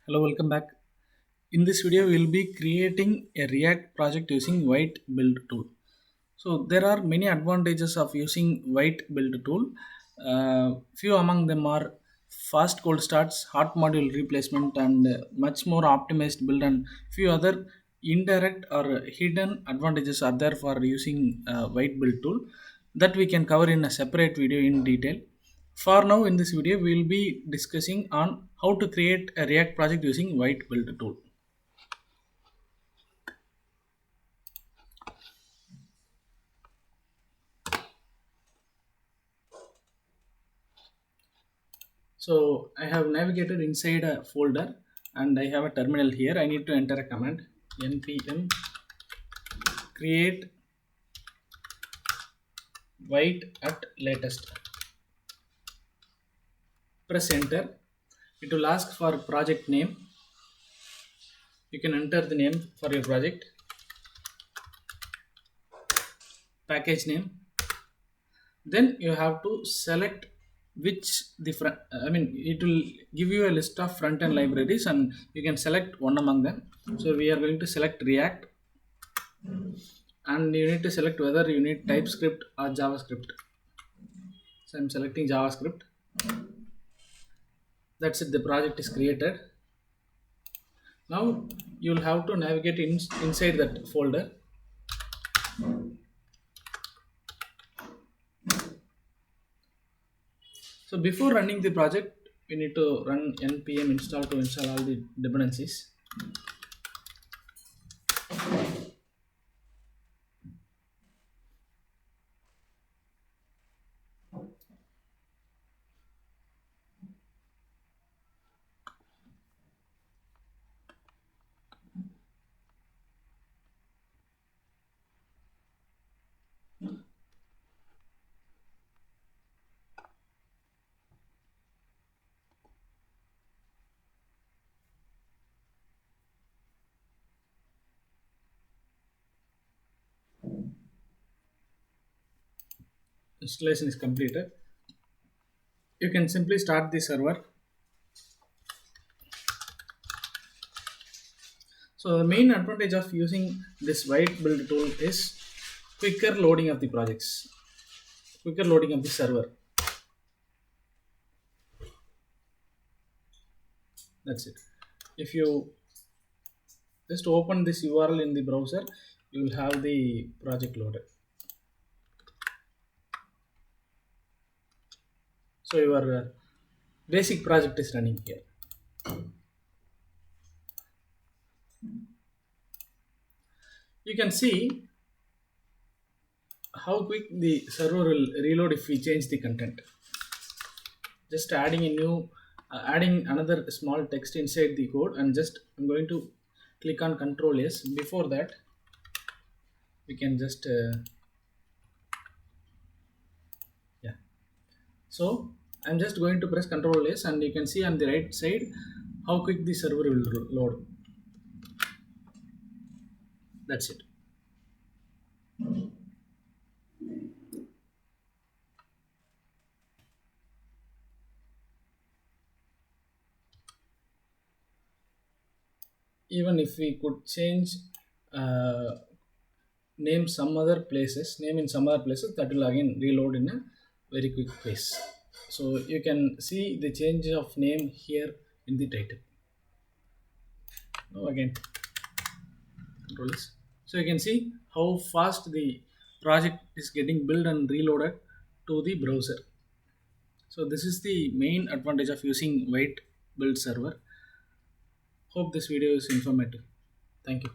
Hello, welcome back. In this video, we will be creating a React project using Vite build tool. So there are many advantages of using Vite build tool. Few among them are fast cold starts, hot module replacement, and much more optimized build, and few other indirect or hidden advantages are there for using Vite build tool that we can cover in a separate video in detail. For now, in this video, we will be discussing on how to create a React project using Vite build tool. So I have navigated inside a folder and I have a terminal here. I need to enter a command npm create Vite at latest. Press enter. It will ask for project name. You can enter the name for your project, package name. Then you have to select which the front. I mean, it will give you a list of front end libraries and you can select one among them. So we are going to select React, and you need to select whether you need TypeScript or JavaScript. So I'm selecting JavaScript. That's it, the project is created. Now you'll have to navigate inside that folder. So before running the project, we need to run npm install to install all the dependencies. Installation is completed. You can simply start the server. So the main advantage of using this Vite build tool is quicker loading of the projects, quicker loading of the server. That's it. If you just open this URL in the browser, you will have the project loaded. So your basic project is running here. You can see how quick the server will reload if we change the content. Just adding a new, adding another small text inside the code, and just I'm going to click on Control S. Before that, we can just yeah. So I'm just going to press Control S, and you can see on the right side how quick the server will load. That's it. Even if we could change uh, name in some other places, that will again reload in a very quick pace. So you can see the change of name here in the title. Now again control this. So you can see how fast the project is getting built and reloaded to the browser. So this is the main advantage of using Vite build server. Hope this video is informative. Thank you.